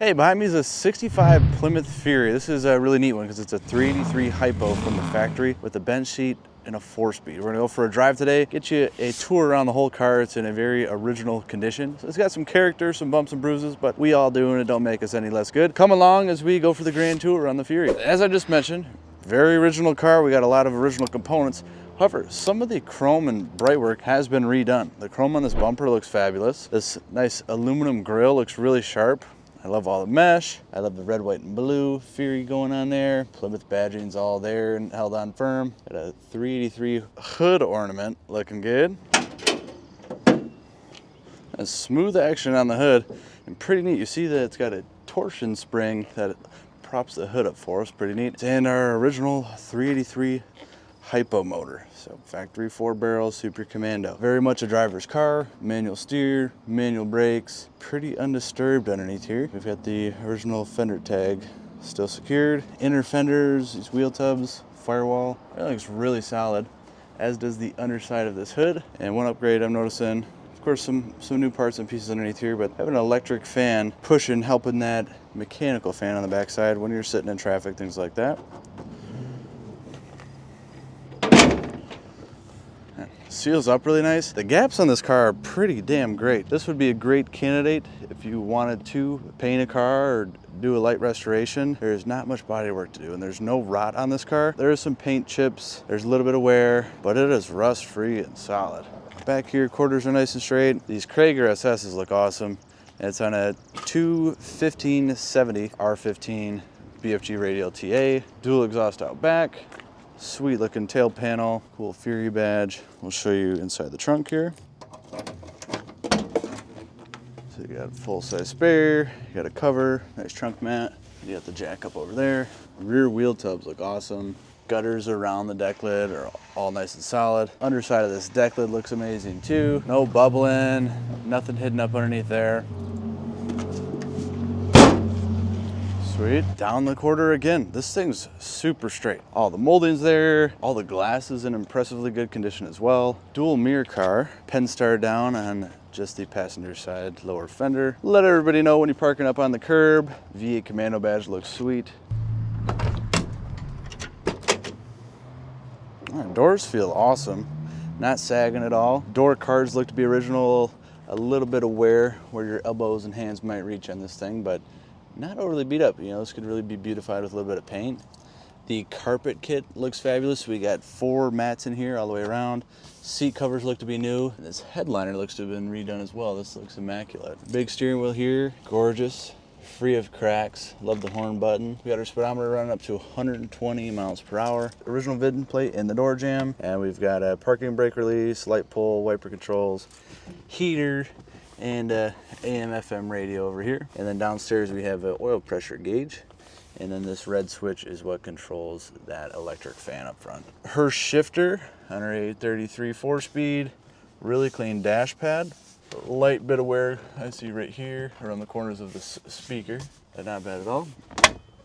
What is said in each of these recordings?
Hey, behind me is a 65 Plymouth Fury. This is a really neat one because it's a 383 HiPo from the factory with a bench seat and a 4-speed. We're gonna go for a drive today, get you a tour around the whole car. It's in a very original condition. So it's got some character, some bumps and bruises, but we all do and it don't make us any less good. Come along as we go for the grand tour on the Fury. As I just mentioned, very original car. We got a lot of original components. However, some of the chrome and bright work has been redone. The chrome on this bumper looks fabulous. This nice aluminum grille looks really sharp. I love all the mesh. I love the red, white, and blue Fury going on there. Plymouth badging's all there and held on firm. Got a 383 hood ornament looking good. A smooth action on the hood and pretty neat. You see that it's got a torsion spring that props the hood up for us. Pretty neat. And our original 383 HiPo motor. So factory 4-barrel Super Commando. Very much a driver's car. Manual steer, manual brakes. Pretty undisturbed underneath here. We've got the original fender tag still secured. Inner fenders, these wheel tubs, firewall. It looks really solid, as does the underside of this hood. And one upgrade I'm noticing, of course, some new parts and pieces underneath here, but having an electric fan pushing, helping that mechanical fan on the backside when you're sitting in traffic, things like that. Seals up really nice. The gaps on this car are pretty damn great. This would be a great candidate if you wanted to paint a car or do a light restoration. There's not much body work to do and there's no rot on this car. There is some paint chips, there's a little bit of wear, but it is rust free and solid. Back here, quarters are nice and straight. These Krager SS's look awesome. And it's on a 21570 R15 BFG radial TA, dual exhaust out back. Sweet looking tail panel, cool Fury badge. We'll show you inside the trunk here. So you got a full-size spare, you got a cover, nice trunk mat. You got the jack up over there. Rear wheel tubs look awesome. Gutters around the deck lid are all nice and solid. Underside of this deck lid looks amazing too. No bubbling, nothing hidden up underneath there. Sweet. Down the quarter again. This thing's super straight. All the molding's there. All the glass is in impressively good condition as well. Dual mirror car. Penstar down on just the passenger side lower fender. Let everybody know when you're parking up on the curb. V8 Commando badge looks sweet. Doors feel awesome. Not sagging at all. Door cards look to be original. A little bit of wear where your elbows and hands might reach on this thing, but not overly beat up. You know, this could really be beautified with a little bit of paint. The carpet kit looks fabulous. We got 4 mats in here all the way around. Seat covers look to be new. And this headliner looks to have been redone as well. This looks immaculate. Big steering wheel here, gorgeous, free of cracks. Love the horn button. We got our speedometer running up to 120 miles per hour. Original VIN plate in the door jamb. And we've got a parking brake release, light pull, wiper controls, heater, and AM/FM radio over here. And then downstairs we have an oil pressure gauge. And then this red switch is what controls that electric fan up front. Her shifter on her 833 4-speed. Really clean dash pad. A light bit of wear I see right here around the corners of the speaker. But not bad at all.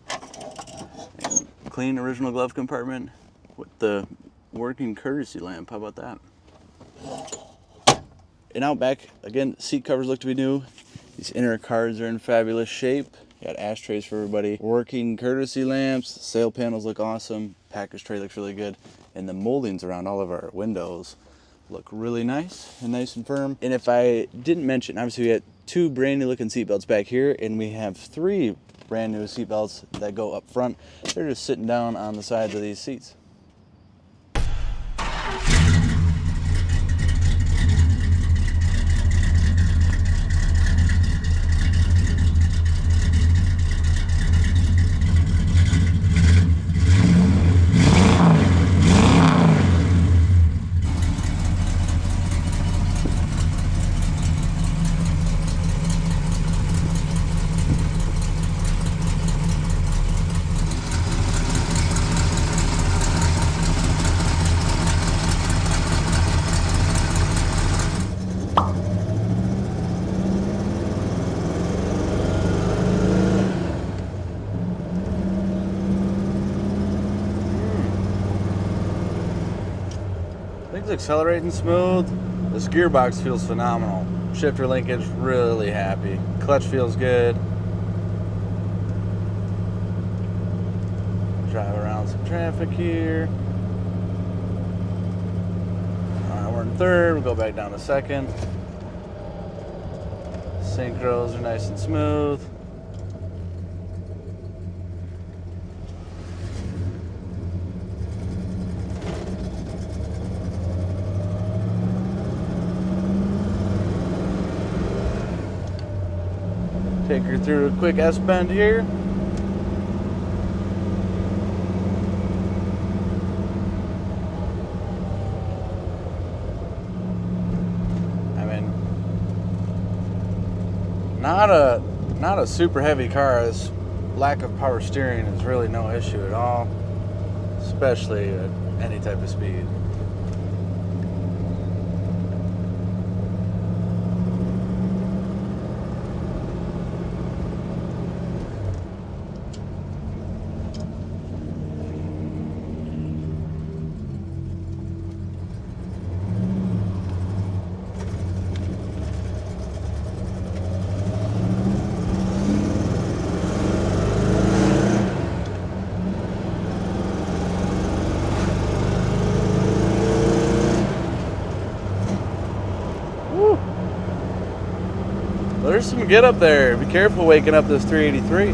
And clean original glove compartment with the working courtesy lamp. How about that? And out back, again, seat covers look to be new. These inner cards are in fabulous shape. Got ashtrays for everybody. Working courtesy lamps. Sail panels look awesome. Package tray looks really good. And the moldings around all of our windows look really nice and firm. And if I didn't mention, obviously we got 2 brand new looking seat belts back here, and we have 3 brand new seat belts that go up front. They're just sitting down on the sides of these seats. Things accelerating smooth. This gearbox feels phenomenal. Shifter linkage, really happy. Clutch feels good. traffic here. All right, we're in third. We'll go back down to second. Synchros are nice and smooth. Take her through a quick S-bend here. I mean, not a super heavy car. This lack of power steering is really no issue at all, especially at any type of speed. There's some get up there. Be careful waking up this 383.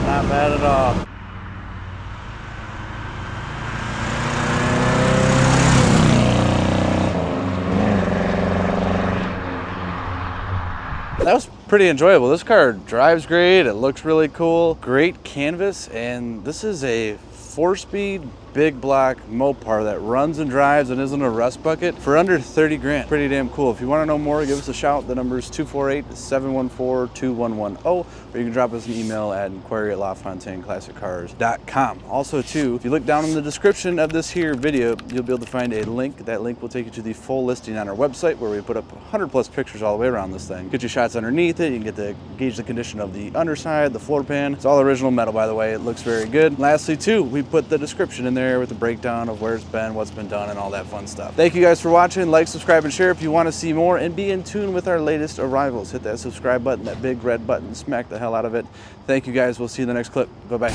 Not bad at all. That was pretty enjoyable. This car drives great, it looks really cool, great canvas, and this is a 4-speed big block Mopar that runs and drives and isn't a rust bucket for under 30 grand. Pretty damn cool. If you want to know more, give us a shout. The number is 248-714-2110, or you can drop us an email at inquiry@LaFontaineClassicCars.com. Also too, if you look down in the description of this here video, you'll be able to find a link. That link will take you to the full listing on our website, where we put up 100+ pictures all the way around this thing. Get your shots underneath it. You can get to gauge the condition of the underside, the floor pan. It's all original metal, by the way. It looks very good. Lastly too, we put the description in there with a breakdown of where it's been, what's been done, and all that fun stuff. Thank you guys for watching. Like, subscribe, and share if you want to see more and be in tune with our latest arrivals. Hit that subscribe button, that big red button, smack the hell out of it. Thank you guys. We'll see you in the next clip. Bye-bye.